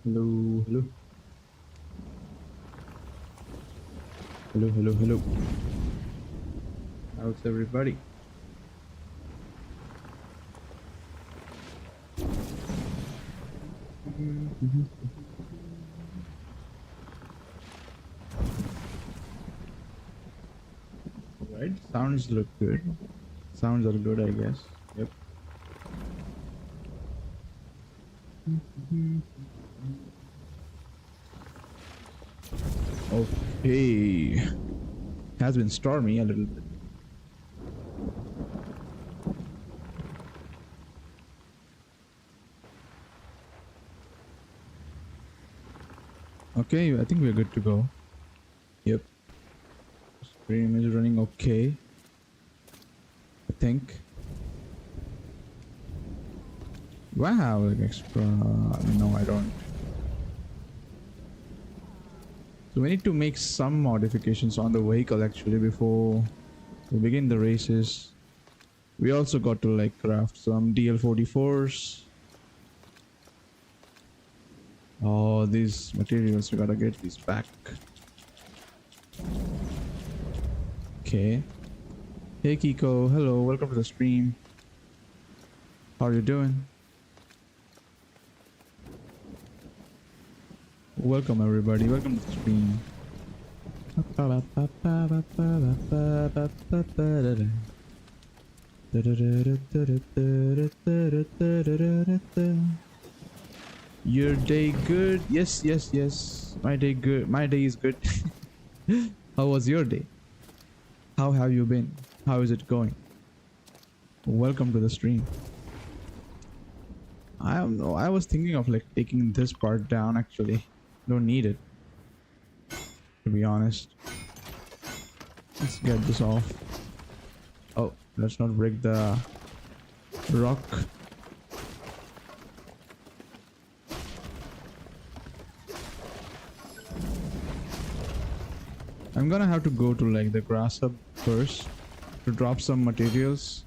Hello, hello, hello, hello, hello. How's everybody? Right, sounds look good. Sounds are good, I guess. Yep. Okay. Has been stormy a little bit. Okay, I think we're good to go. Yep. Stream is running okay. I think. Wow, like extra. No, I don't. So we need to make some modifications on the vehicle actually before we begin the races. We also got to like craft some DL44s. Oh, these materials, we gotta get these back. Okay. Hey Kiko, hello, welcome to the stream. How are you doing? Welcome everybody, welcome to the stream. Your day good? Yes, yes, yes. My day good. My day is good. How was your day? How have you been? How is it going? Welcome to the stream. I don't know. I was thinking of like taking this part down actually. Don't need it. To be honest. Let's get this off. Oh, let's not break the rock. I'm gonna have to go to like the grass hub first to drop some materials,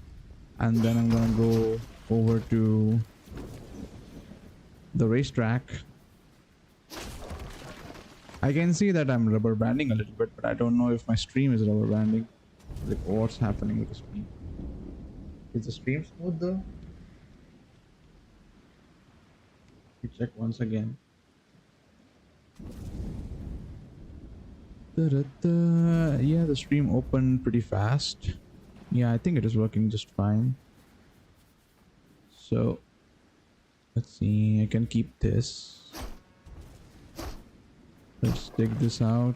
and then I'm gonna go over to the racetrack. I can see that I'm rubber banding a little bit, but I don't know if my stream is rubber banding. Like what's happening with the stream? Is the stream smooth though? We check once again. Da-da-da. Yeah, the stream opened pretty fast. Yeah, I think it is working just fine. So let's see, I can keep this. Let's take this out.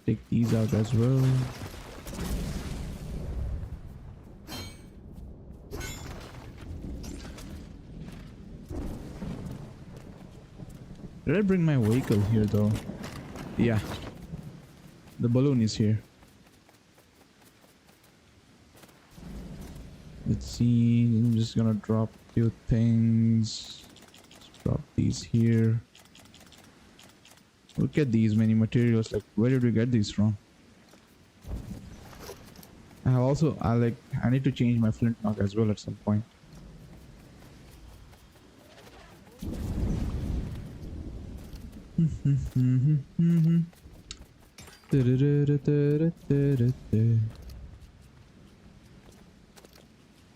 Take these out as well. Did I bring my vehicle here though? Yeah. The balloon is here. Let's see. I'm just gonna drop a few things. Let's drop these here. Look at these many materials. Like, where did we get these from? I have also, I need to change my flint knock as well at some point.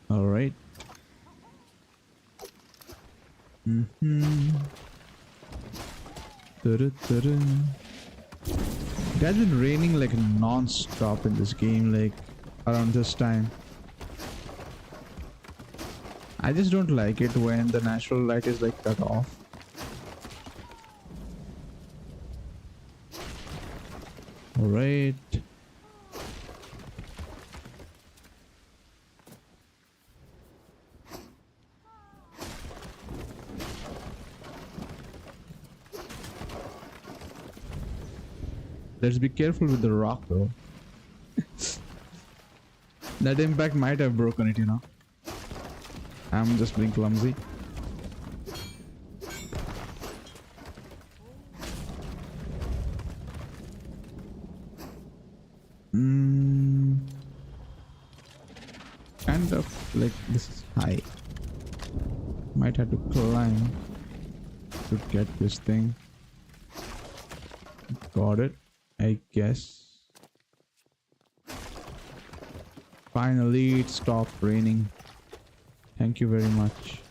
All right. It has been raining like non-stop in this game, like around this time. I just don't like it when the natural light is like cut off. All right. Let's be careful with the rock though. That impact might have broken it, you know. I'm just being clumsy. Kind of like this is high. Might have to climb to get this thing. Got it, I guess. Finally, it stopped raining. Thank you very much.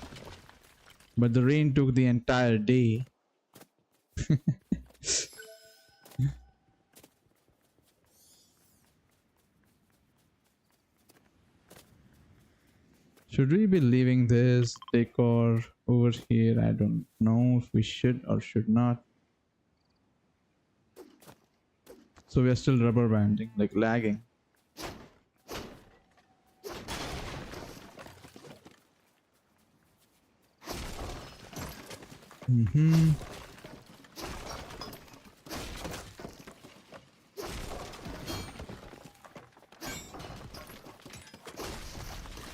But the rain took the entire day. Should we be leaving this decor over here? I don't know if we should or should not. So we are still rubber banding, like lagging.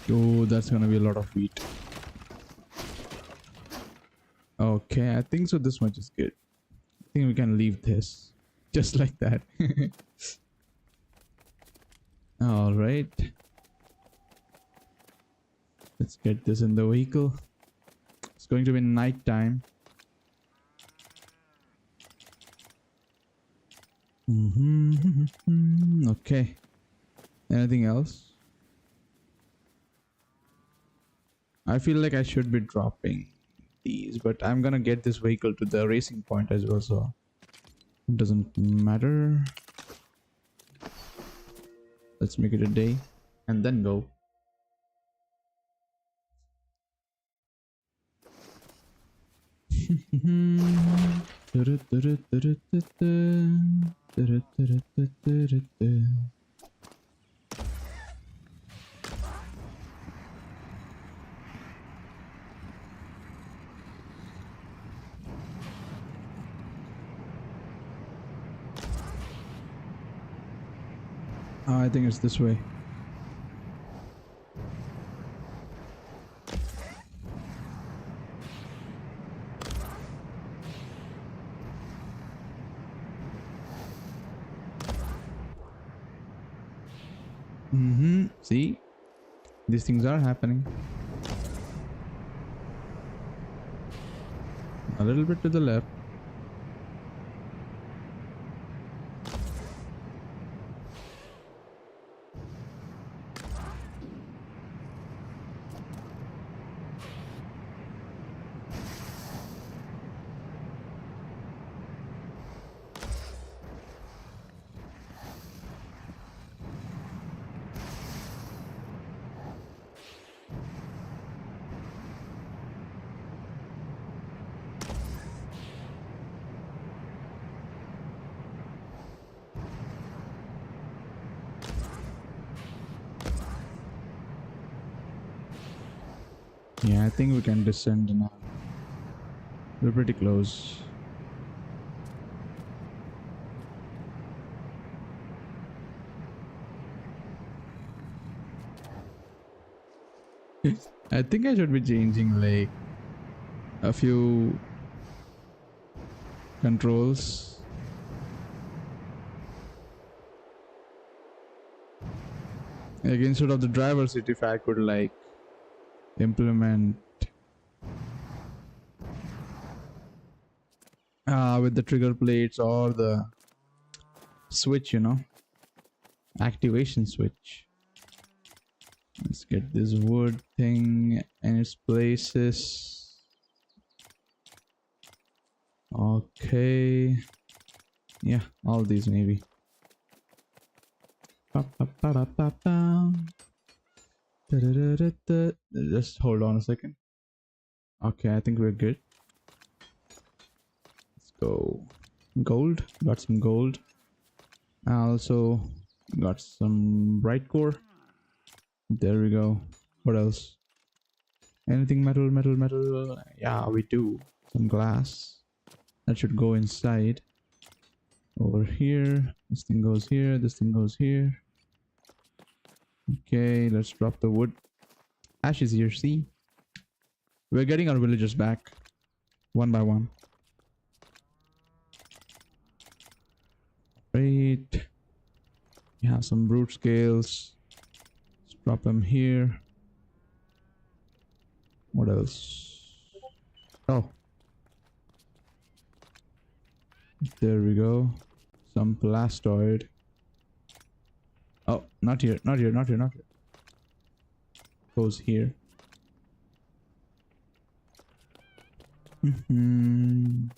Oh, that's gonna be a lot of wheat. Okay, I think so. This much is good. I think we can leave this just like that. All right. Let's get this in the vehicle. It's going to be night time. Okay. Anything else? I feel like I should be dropping these, but I'm gonna get this vehicle to the racing point as well, so it doesn't matter. Let's make it a day and then go. I think it's this way. See? These things are happening. A little bit to the left. Yeah, I think we can descend now. We're pretty close. I think I should be changing like a few controls. Like instead of the driver seat, if I could like implement with the trigger plates or the switch, you know, activation switch. Let's get this wood thing in its places. Okay, yeah, all these maybe. Just hold on a second. Okay, I think we're good. Let's go. Gold. Got some gold. I also got some bright core. There we go. What else? Anything metal? Yeah, we do. Some glass. That should go inside. Over here. This thing goes here. This thing goes here. Okay, let's drop the wood. Ash is here, see? We're getting our villagers back. One by one. Great. We have some brute scales. Let's drop them here. What else? Oh, there we go. Some plastoid. Oh, not here, not here, not here, not here. Goes here. Mm-hmm.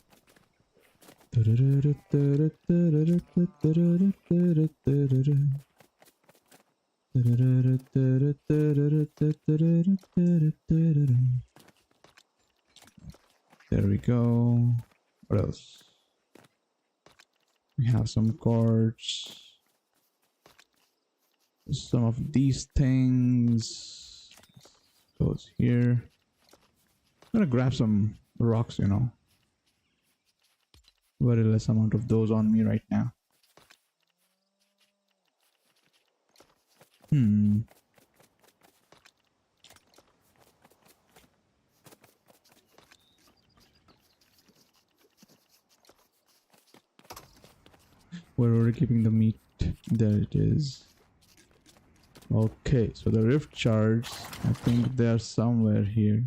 There we go. What else? We have some cords. Some of these things. Goes here. I'm gonna grab some rocks, you know. Very less amount of those on me right now. Where were we keeping the meat? There it is. Okay, so the rift shards, I think they're somewhere here.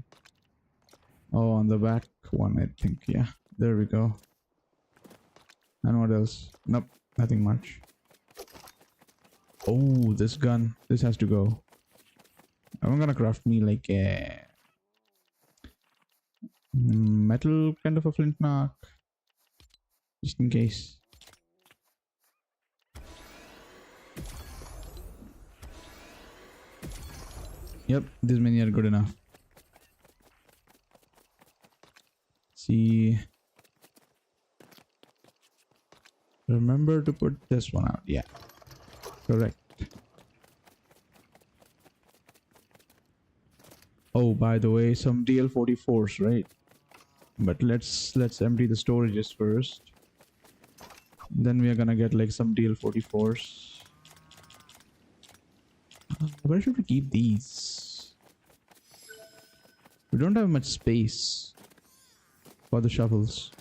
Oh, on the back one, I think. Yeah, there we go. And what else? Nope, nothing much. Oh, this gun. This has to go. I'm gonna craft me like a metal kind of a flint knock. Just in case. Yep, this many are good enough. See. Remember to put this one out. Yeah. Correct. Oh, by the way, some DL44s, right? But let's empty the storages first. Then we are gonna get like some DL44s. Where should we keep these? We don't have much space for the shovels.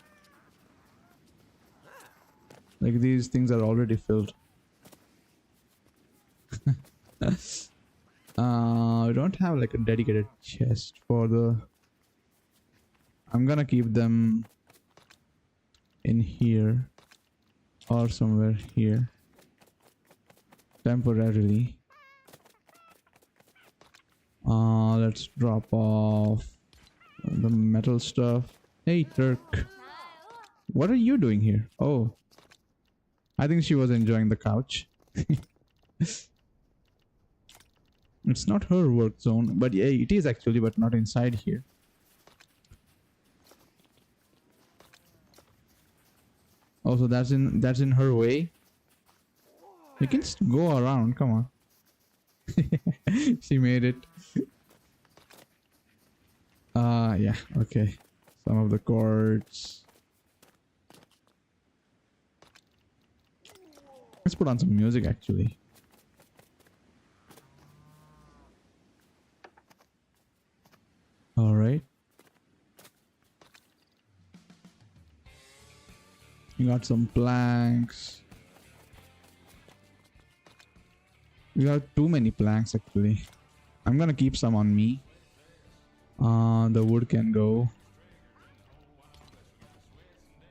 Like these things are already filled. We don't have like a dedicated chest for the... I'm gonna keep them in here or somewhere here temporarily. Let's drop off the metal stuff. Hey Turk, what are you doing here? Oh, I think she was enjoying the couch. It's not her work zone, but yeah, it is actually, but not inside here. Also, that's in her way. You can just go around. Come on. She made it. Yeah. Okay. Some of the cords. Let's put on some music actually. All right. We got some planks. We got too many planks actually. I'm gonna keep some on me. The wood can go.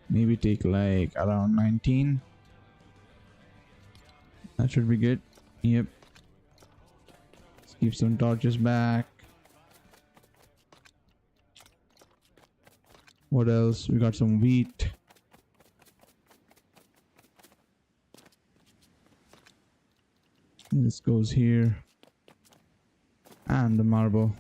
Maybe take like around 19. That should be good. Yep. Let's keep some torches back. What else? We got some wheat. This goes here. And the marble.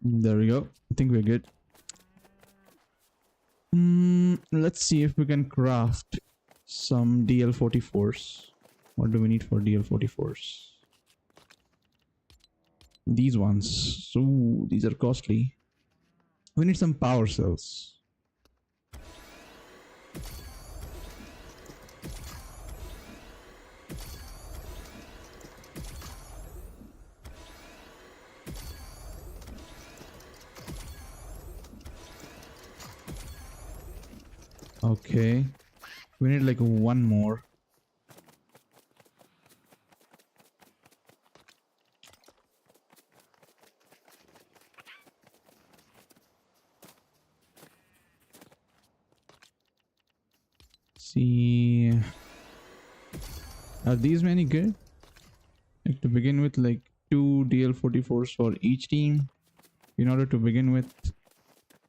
There we go. I think we're good. Let's see if we can craft some DL44s. What do we need for DL44s? These ones. So these are costly. We need some power cells. Okay. We need like one more. See, are these many good? Like to begin with, like 2 DL44s for each team in order to begin with.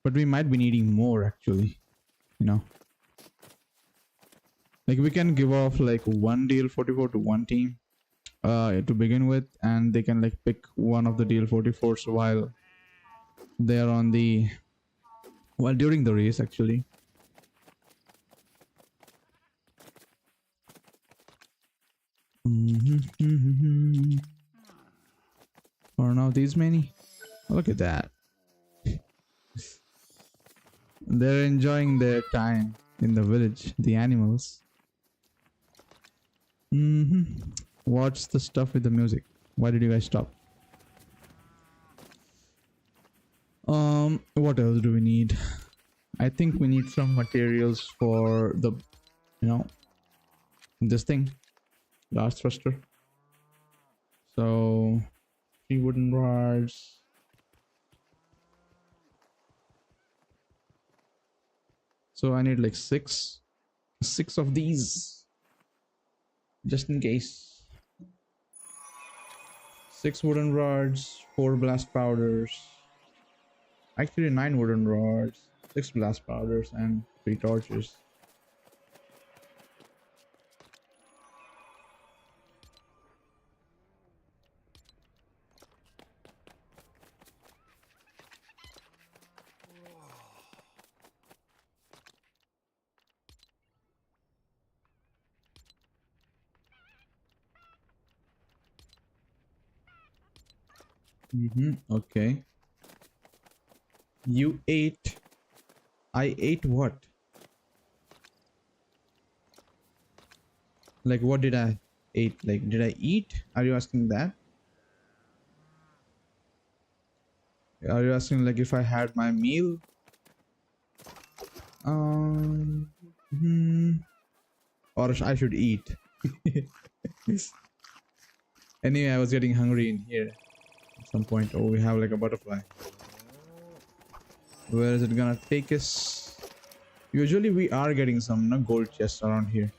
But we might be needing more actually, you know. Like we can give off like 1 DL44 to one team to begin with, and they can like pick one of the DL44s while they are on the during the race actually. Or now these many. Look at that. They're enjoying their time in the village, the animals. What's the stuff with the music? Why did you guys stop? What else do we need? I think we need some materials for the, you know, this thing, last thruster. So 3 wooden rods. So I need like six of these, just in case. 6 wooden rods, 4 blast powders. Actually 9 wooden rods, 6 blast powders, and 3 torches. Okay. You ate. I ate what? Like what did I eat? Like did I eat? Are you asking that? Are you asking like if I had my meal? Or I should eat. Anyway, I was getting hungry in here at some point. Oh, we have like a butterfly. Where is it gonna take us? Usually we are getting some gold chests around here.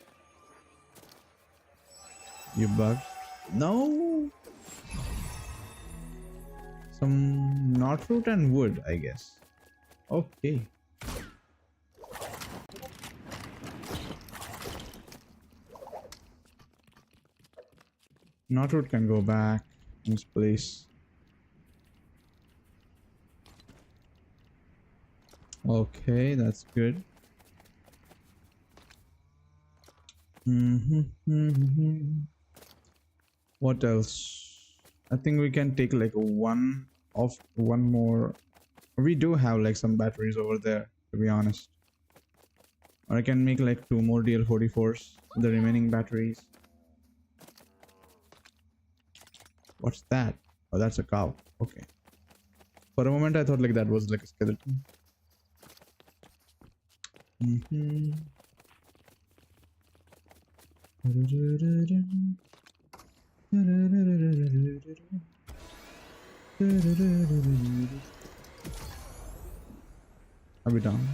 You bug. No. Some knot root and wood, I guess. Okay. Knot root can go back in its place. Okay, that's good. What else? I think we can take like one more. We do have like some batteries over there, to be honest. Or I can make like 2 more DL44s, the remaining batteries. What's that? Oh, that's a cow. Okay. For a moment I thought like that was like a skeleton. Are we done?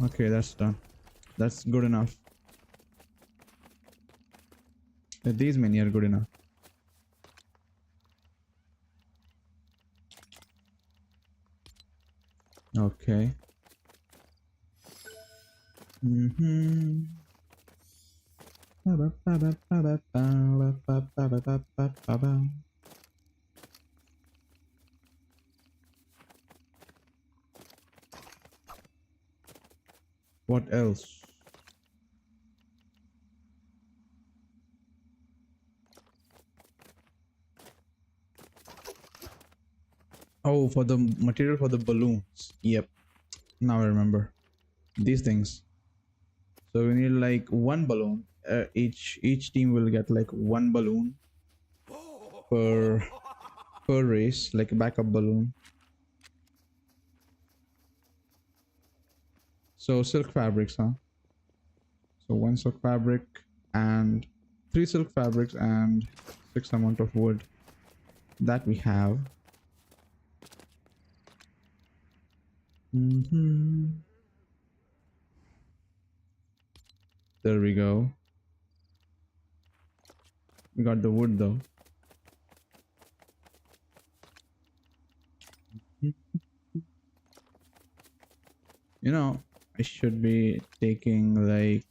Okay, that's done. That's good enough. These many are good enough. Okay. What else? Oh, for the material for the balloons. Yep. Now I remember. These things. So we need like 1 balloon. Each team will get like 1 balloon per race, like a backup balloon. So silk fabrics, huh? So 1 silk fabric and 3 silk fabrics and 6 amount of wood that we have. There we go. We got the wood though. You know, I should be taking like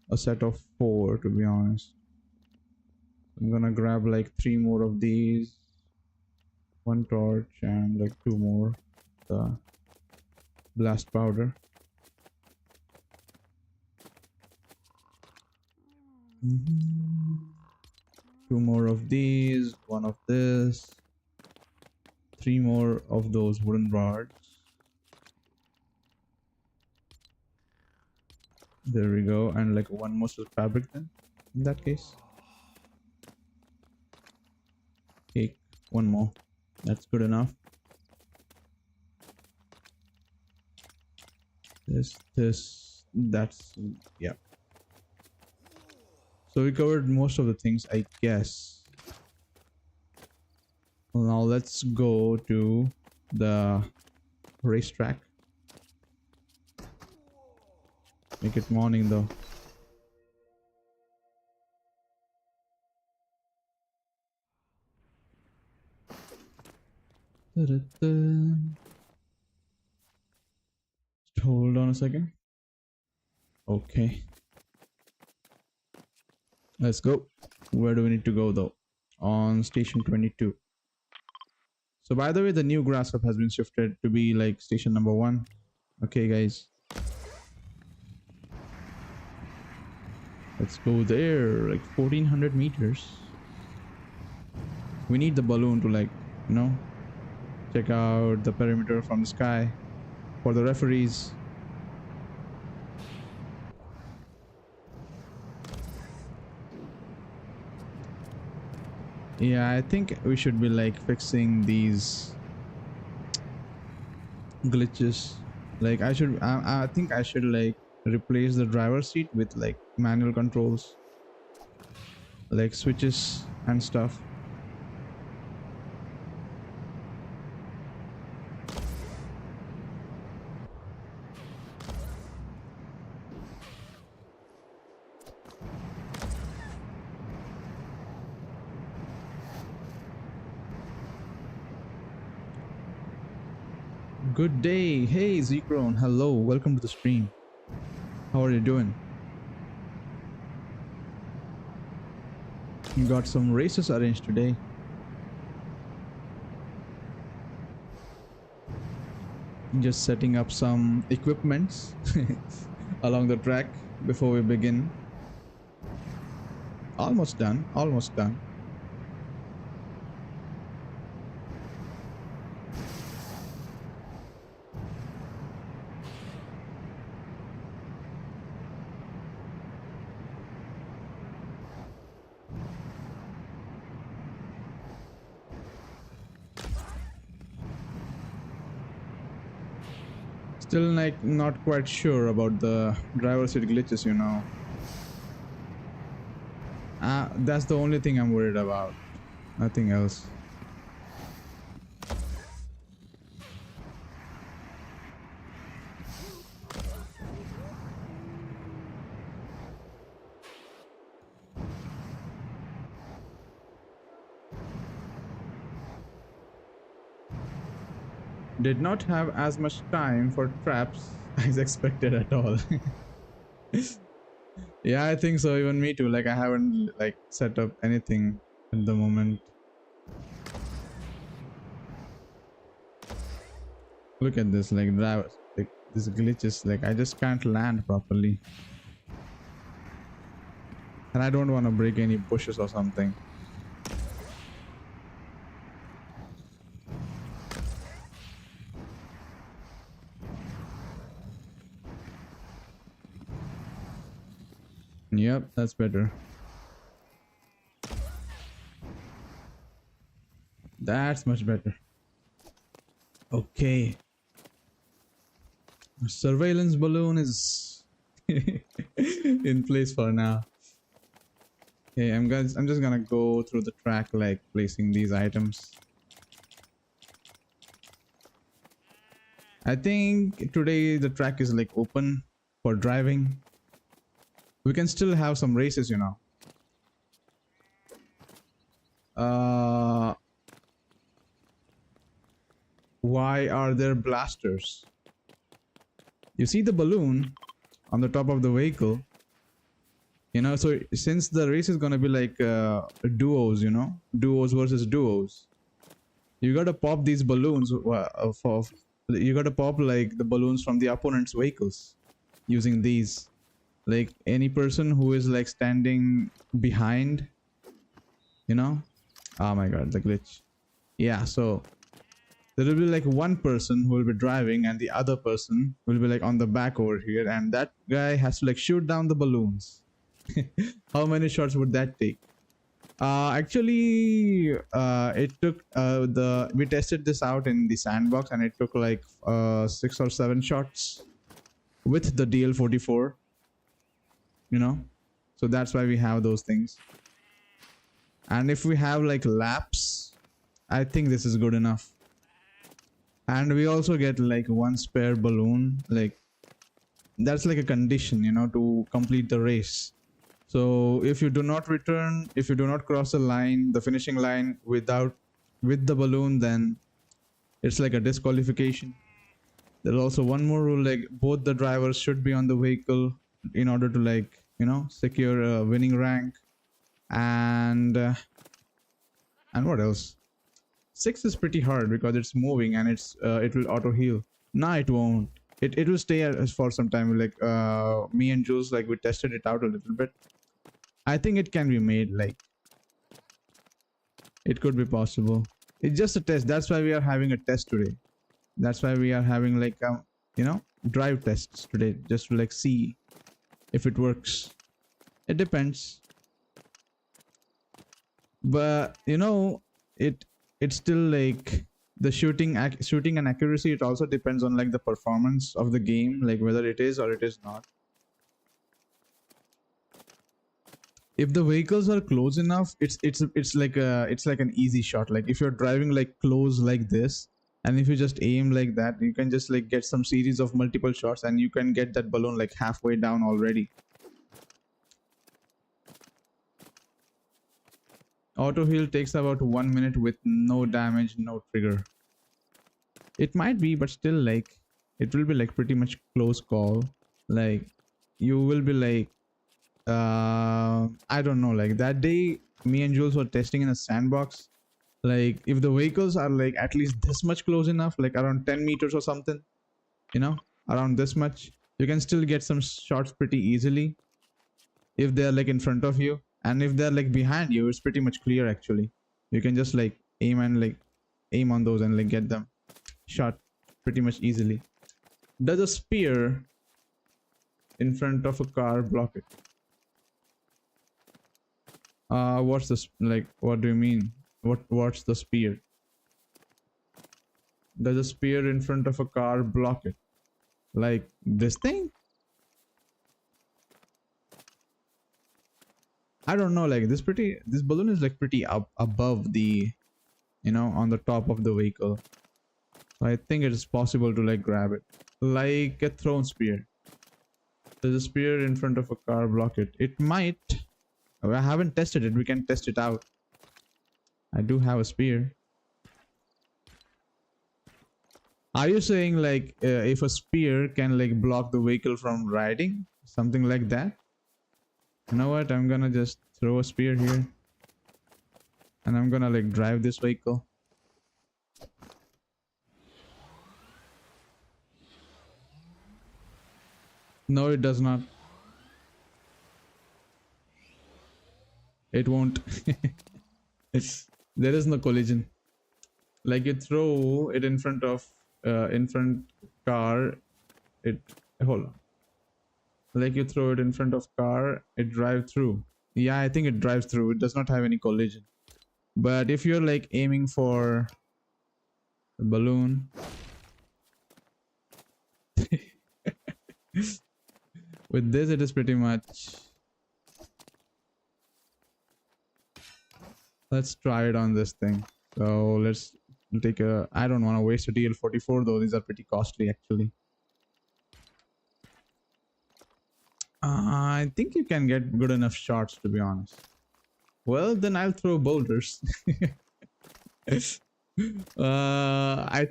a set of 4 to be honest. I'm gonna grab like 3 more of these, 1 torch and like 2 more the blast powder. Mm-hmm. 2 more of these, 1 of this, 3 more of those wooden rods. There we go, and like 1 more silk fabric then, in that case. Okay, 1 more. That's good enough. That's, yeah. So we covered most of the things, I guess. Well, now let's go to the racetrack. Make it morning though. Just hold on a second. Okay. Let's go. Where do we need to go though? On station 22. So by the way, the new grass cup has been shifted to be like station number 1. Okay guys. Let's go there, like 1400 meters. We need the balloon to like, you know, check out the perimeter from the sky for the referees. Yeah, I think we should be like fixing these glitches. Like I think I should like replace the driver's seat with like manual controls, like switches and stuff. Good day. Hey Zekron, hello, welcome to the stream. How are you doing? You got some races arranged today. Just setting up some equipments along the track before we begin. Almost done, almost done. Still like not quite sure about the driver seat glitches, you know. That's the only thing I'm worried about. Nothing else. Did not have as much time for traps as expected at all. Yeah, I think so. Even me too. Like I haven't like set up anything at the moment. Look at this, like drivers, like this glitches. Like I just can't land properly, and I don't want to break any bushes or something. Yep, that's better. That's much better. Okay. Surveillance balloon is in place for now. Okay, I'm just gonna go through the track, like placing these items. I think today the track is like open for driving. We can still have some races, you know. Why are there blasters? You see the balloon on the top of the vehicle, you know. So since the race is gonna be like duos, you know, duos versus duos, you gotta pop these balloons for. You gotta pop like the balloons from the opponent's vehicles using these. Like any person who is like standing behind, you know. Oh my god, the glitch. Yeah, so there will be like one person who will be driving and the other person will be like on the back over here, and that guy has to like shoot down the balloons. How many shots would that take? Actually, it took the we tested this out in the sandbox, and it took like 6 or 7 shots with the DL44, you know. So that's why we have those things. And if we have like laps, I think this is good enough. And we also get like one spare balloon, like that's like a condition, you know, to complete the race. So if you do not return, if you do not cross the line, the finishing line with the balloon, then it's like a disqualification. There's also one more rule, like both the drivers should be on the vehicle in order to, like, you know, secure a winning rank. And what else? 6 is pretty hard because it's moving and it will auto heal. Nah, it won't. It will stay for some time. Like me and Jules, like we tested it out a little bit. I think it can be made. Like it could be possible. It's just a test. That's why we are having a test today. That's why we are having like you know, drive tests today, just to like see if it works. It depends. But you know, it's still like the shooting and accuracy. It also depends on like the performance of the game, like whether it is or it is not. If the vehicles are close enough, it's like an easy shot. Like if you're driving like close like this, and if you just aim like that, you can just like get some series of multiple shots, and you can get that balloon like halfway down already. Auto heal takes about 1 minute with no damage, no trigger. It might be, but still, like, it will be like pretty much close call. Like, you will be like, I don't know, like that day me and Jules were testing in a sandbox. Like if the vehicles are like at least this much close enough, like around 10 meters or something, you know, around this much, you can still get some shots pretty easily if they're like in front of you. And if they're like behind you, it's pretty much clear actually. You can just like aim on those and like get them shot pretty much easily. Does a spear in front of a car block it? What's this, like, what do you mean? What's the spear? Does a spear in front of a car block it? Like this thing? I don't know, like this balloon is like pretty up above the, you know, on the top of the vehicle. So I think it is possible to like grab it. Like a thrown spear. Does a spear in front of a car block it? It might. I haven't tested it. We can test it out. I do have a spear. Are you saying like if a spear can like block the vehicle from riding? Something like that? You know what? I'm gonna just throw a spear here. And I'm gonna like drive this vehicle. No, it does not. It won't. There is no collision. Like you throw it in front of car, it hold on. Like you throw it in front of car, it drives through. Yeah, I think it drives through. It does not have any collision. But if you're like aiming for a balloon, With this, it is pretty much. Let's try it on this thing. So let's take a. I don't want to waste a DL44 though. These are pretty costly actually. I think you can get good enough shots to be honest. Well, then I'll throw boulders. I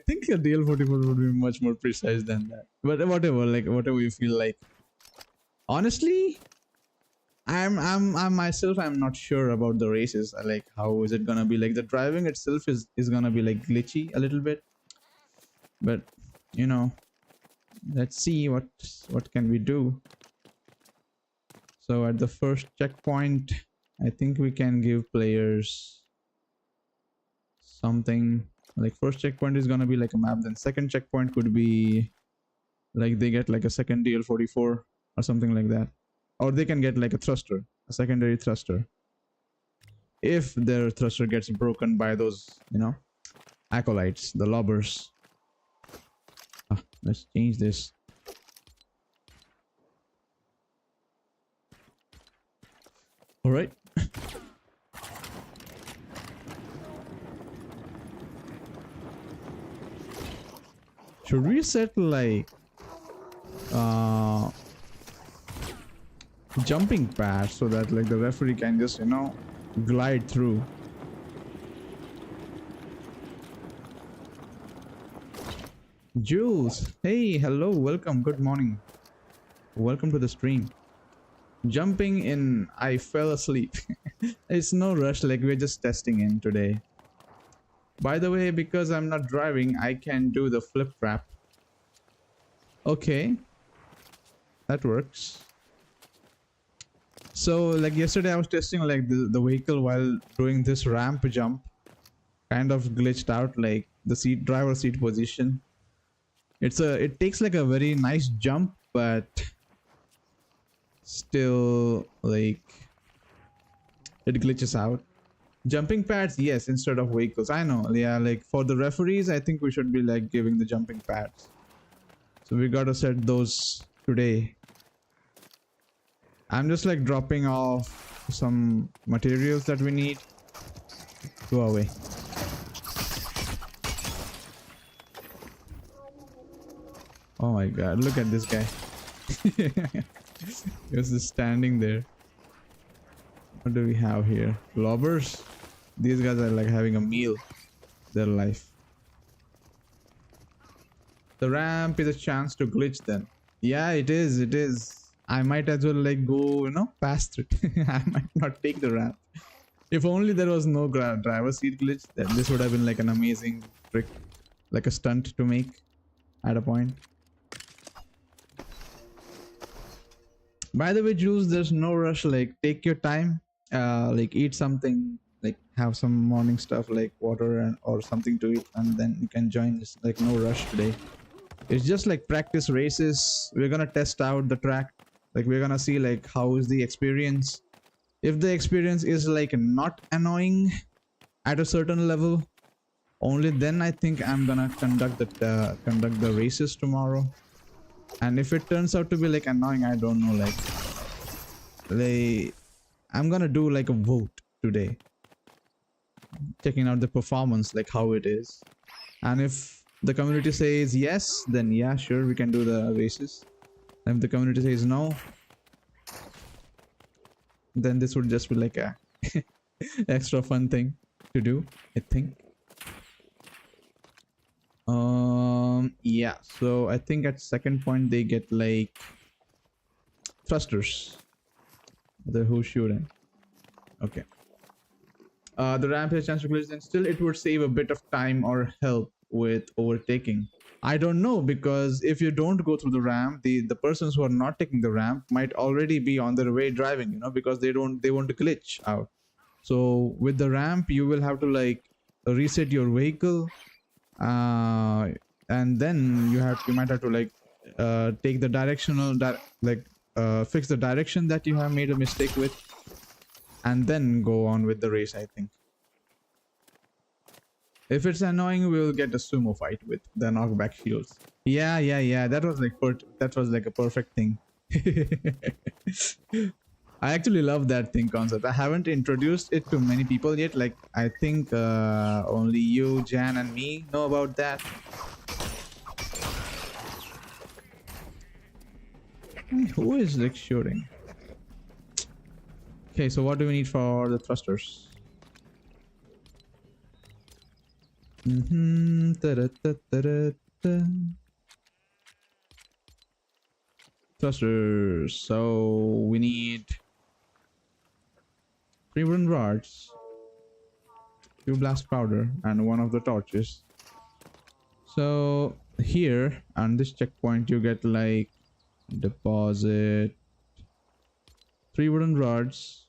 think a DL44 would be much more precise than that. But whatever, like whatever you feel like. Honestly, I'm myself. I'm not sure about the races. Like, how is it gonna be? Like the driving itself is gonna be like glitchy a little bit. But you know, let's see what can we do. So at the first checkpoint, I think we can give players something. Like first checkpoint is gonna be like a map. Then second checkpoint could be like they get like a second DL44 or something like that. Or they can get like a thruster, a secondary thruster. If their thruster gets broken by those, you know, acolytes, the lobbers. Let's change this. All right. Should we set like jumping pads so that like the referee can just, you know, glide through? Jules, hey, hello, welcome, good morning, welcome to the stream. Jumping in, I fell asleep. It's no rush, like we're just testing in today. By the way, because I'm not driving, I can do the flip wrap. Okay, that works. So like yesterday I was testing like the vehicle while doing this ramp jump. Kind of glitched out, like the driver seat position. It takes like a very nice jump, but still like it glitches out. Jumping pads, yes, instead of vehicles. I know, yeah, like for the referees, I think we should be like giving the jumping pads. So we gotta set those today. I'm just like dropping off some materials that we need. Go away. Oh my god, look at this guy. He's just standing there. What do we have here? Lobbers? These guys are like having a meal. Their life. The ramp is a chance to glitch then. Yeah, it is. It is. I might as well like go, you know, past it. I might not take the ramp. If only there was no driver seat glitch, then this would have been like an amazing trick. Like a stunt to make at a point. By the way, Jules, there's no rush. Like, take your time. Like, eat something. Like, have some morning stuff like water and or something to eat, and then you can join. This like no rush today. It's just like practice races. We're gonna test out the track. Like, we're gonna see like how is the experience. If the experience is like not annoying at a certain level, only then I think I'm gonna conduct the races tomorrow. And if it turns out to be like annoying, I don't know, like I'm gonna do like a vote today, checking out the performance, like how it is. And if the community says yes, then yeah, sure, we can do the races. And if the community says no, then this would just be like a extra fun thing to do, I think. Yeah, so I think at second point they get like thrusters. The who's shooting. Okay. The ramp has a chance to glitch, then still it would save a bit of time or help with overtaking. I don't know, because if you don't go through the ramp, the persons who are not taking the ramp might already be on their way driving, you know, because they want to glitch out. So with the ramp, you will have to like reset your vehicle, and then you might have to like take the directional fix the direction that you have made a mistake with, and then go on with the race, I think. If it's annoying, we'll get a sumo fight with the knockback shields. Yeah. That was like that was like a perfect thing. I actually love that thing concept. I haven't introduced it to many people yet. Like I think only you, Jan, and me know about that. Who is like shooting? Okay, so what do we need for the thrusters? Thrusters. So we need 3 wooden rods, 2 blast powder, and 1 of the torches. So here on this checkpoint, you get like deposit 3 wooden rods,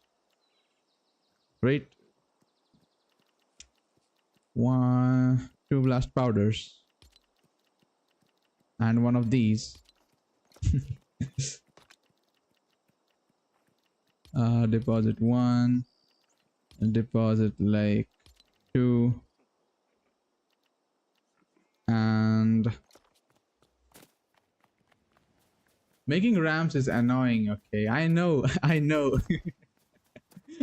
right? 2 blast powders, and 1 of these. Deposit 1, deposit like 2, and making ramps is annoying. Okay, I know. I know.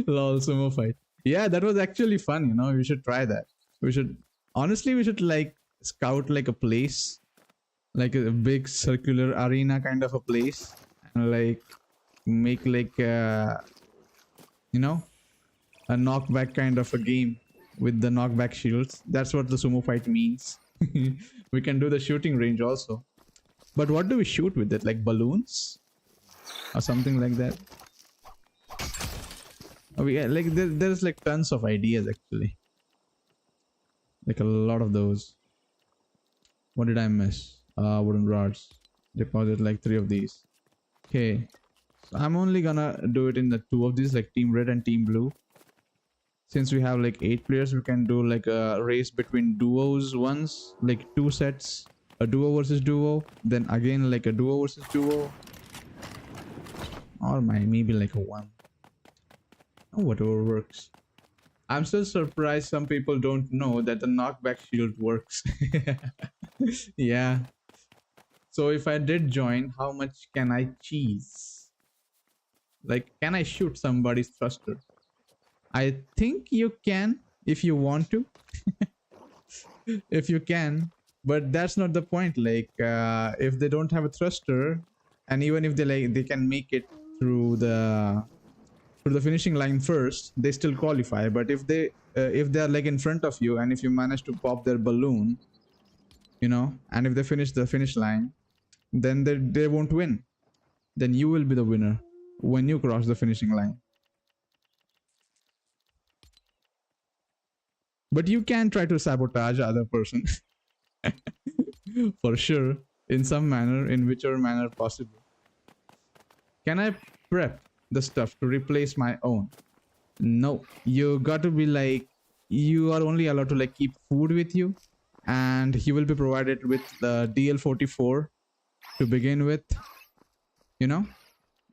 Lol, sumo fight. Yeah, that was actually fun. You know, we should try that. We should honestly, we should like scout like a place, like a big circular arena kind of a place, and like make like you know, a knockback kind of a game with the knockback shields. That's what the sumo fight means. We can do the shooting range also. But what do we shoot with it? Like balloons or something like that? Oh, yeah, like there's like tons of ideas actually. Like a lot of those. What did I miss? Wooden rods. Deposit like 3 of these. Okay. So I'm only gonna do it in the 2 of these, like team red and team blue. Since we have like 8 players, we can do like a race between duos once, like 2 sets. A duo versus duo. Then again like a duo versus duo. Or maybe like a 1. Oh, whatever works. I'm still surprised some people don't know that the knockback shield works. Yeah. So if I did join, how much can I cheese? Like, can I shoot somebody's thruster? I think you can if you want to. If you can. But that's not the point. Like, if they don't have a thruster, and even if they can make it through the finishing line first, they still qualify. But if they're like in front of you, and if you manage to pop their balloon, you know, and if they finish the finish line, then they won't win. Then you will be the winner when you cross the finishing line. But you can try to sabotage other person. For sure, in some manner, in whichever manner possible. Can I prep the stuff to replace my own? No, you got to be like, you are only allowed to like keep food with you, and he will be provided with the DL44 to begin with, you know,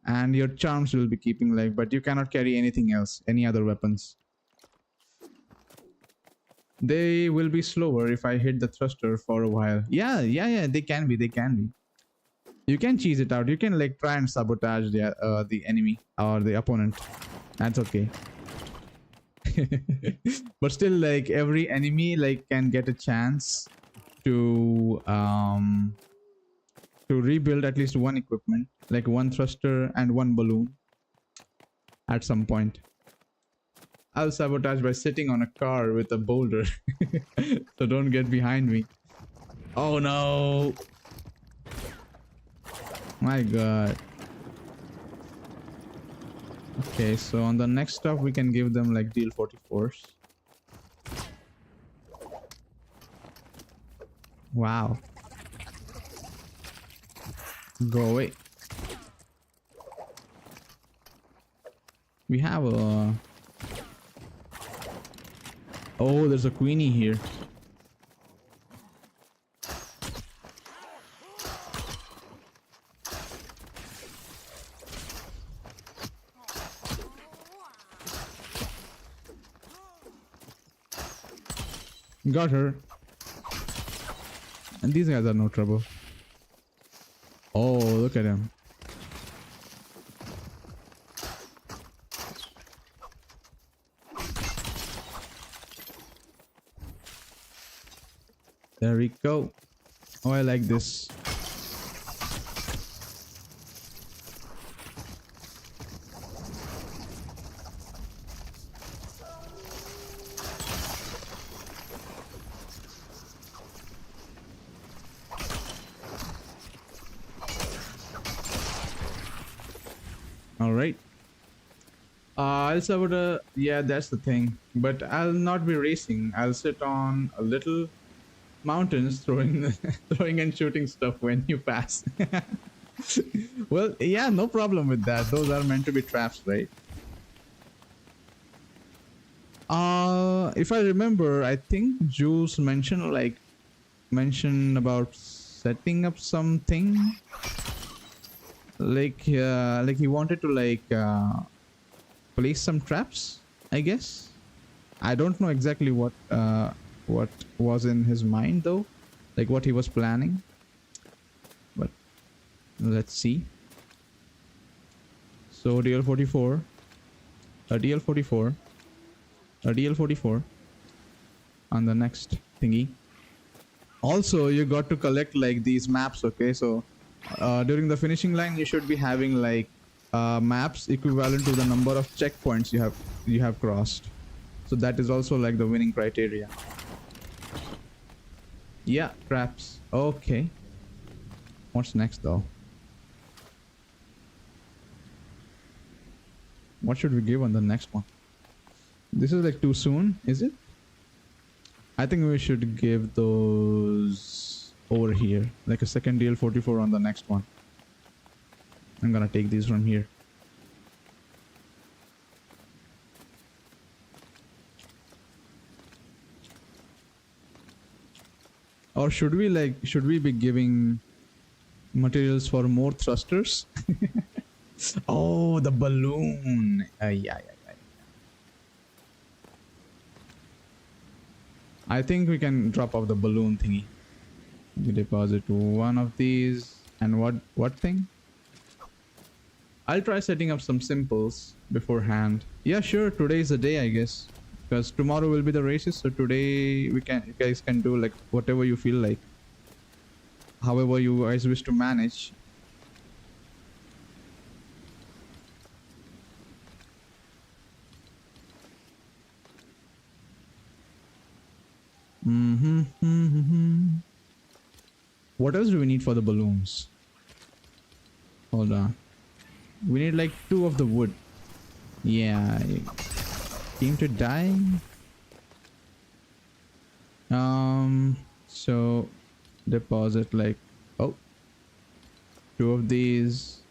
and your charms will be keeping like, but you cannot carry anything else, any other weapons. They will be slower if I hit the thruster for a while. Yeah, they can be. You can cheese it out. You can like try and sabotage the enemy or the opponent. That's okay. But still, like every enemy like can get a chance to rebuild at least 1 equipment, like 1 thruster and 1 balloon at some point. I'll sabotage by sitting on a car with a boulder. So don't get behind me. Oh no! My god. Okay, so on the next stop we can give them like DL44s. Wow. Go away. We have a... Oh, there's a queenie here. Got her. And these guys are no trouble. Oh, look at him. There we go. Oh, I like this. All right. Also, yeah, that's the thing. But I'll not be racing. I'll sit on a little mountains throwing throwing and shooting stuff when you pass. Well, yeah, no problem with that. Those are meant to be traps, right? If I remember, I think Jules mentioned about setting up something. Like he wanted to place some traps, I guess. I don't know exactly what was in his mind though, like what he was planning. But let's see. So DL44, a DL44, a DL44 on the next thingy. Also, you got to collect like these maps, okay? So during the finishing line, you should be having like maps equivalent to the number of checkpoints you have crossed. So that is also like the winning criteria. Yeah, traps. Okay. What's next though? What should we give on the next one? This is like too soon, is it? I think we should give those over here, like a second DL44 on the next one. I'm gonna take these from here. Or should we be giving materials for more thrusters? Oh, the balloon. Yeah. I think we can drop off the balloon thingy. We deposit one of these. And what thing? I'll try setting up some simples beforehand. Yeah, sure. Today is the day, I guess. Because tomorrow will be the races. So today you guys can do like whatever you feel like. However you guys wish to manage. What else do we need for the balloons? Hold on. We need like 2 of the wood. Yeah. Came to die. So deposit like 2 of these.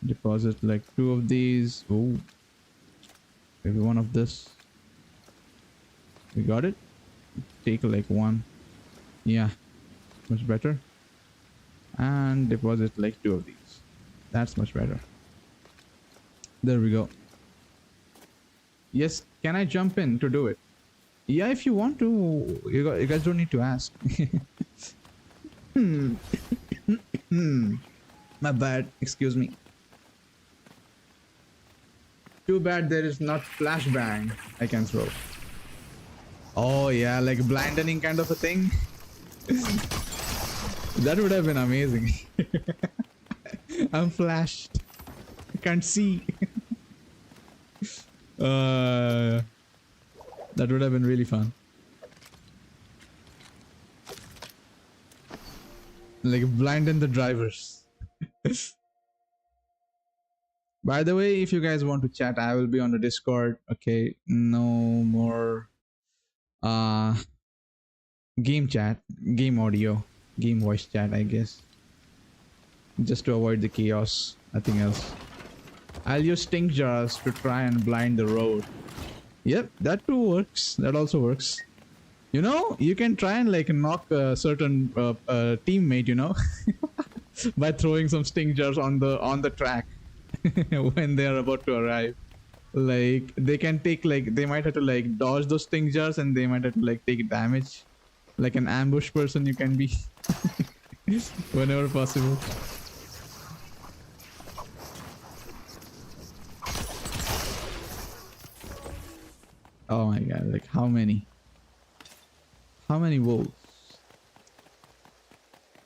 Deposit like 2 of these. Oh, maybe 1 of this. We got it. Take like 1. Yeah, much better. And deposit like 2 of these. That's much better. There we go. Yes, can I jump in to do it? Yeah, if you want to. You guys don't need to ask. My bad. Excuse me. Too bad there is not flashbang I can throw. Oh yeah, like blinding kind of a thing. That would have been amazing. I'm flashed. I can't see. That would have been really fun. Like blinding the drivers. By the way, if you guys want to chat, I will be on the Discord. Okay, no more game chat, game audio, game voice chat, I guess. Just to avoid the chaos, nothing else. I'll use stink jars to try and blind the road. Yep, that too works. That also works. You know, you can try and like knock a certain teammate, you know, by throwing some stink jars on the track when they are about to arrive. Like they can take like they might have to like dodge those sting jars and they might have to like take damage. Like an ambush person you can be whenever possible. Oh my god, like how many? How many wolves?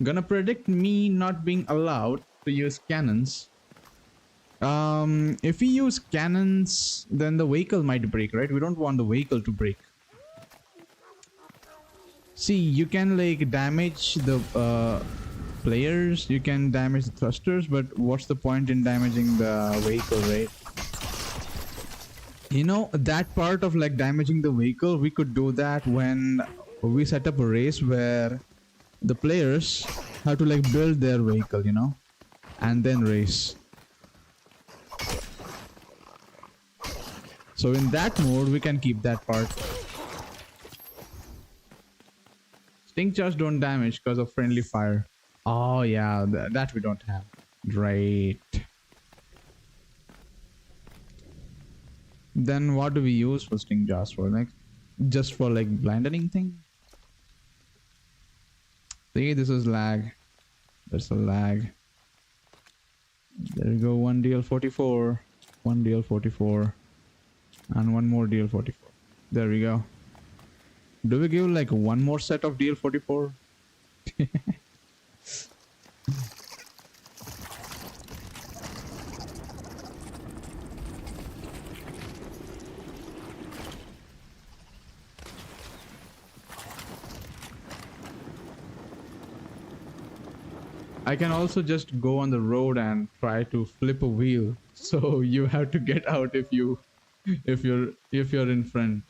Gonna predict me not being allowed to use cannons. If we use cannons, then the vehicle might break, right? We don't want the vehicle to break. See, you can like damage the players, you can damage the thrusters, but what's the point in damaging the vehicle, right? You know, that part of like damaging the vehicle, we could do that when we set up a race where the players have to like build their vehicle, you know, and then race. So in that mode, we can keep that part. Sting charge don't damage because of friendly fire. Oh yeah, that we don't have. Right. Then what do we use for sting jars for? Like, just for like blinding thing? See, this is lag. There's a lag. There we go, one DL44, one DL44, and one more DL44. There we go. Do we give like one more set of DL44? I can also just go on the road and try to flip a wheel. So you have to get out if you're in front.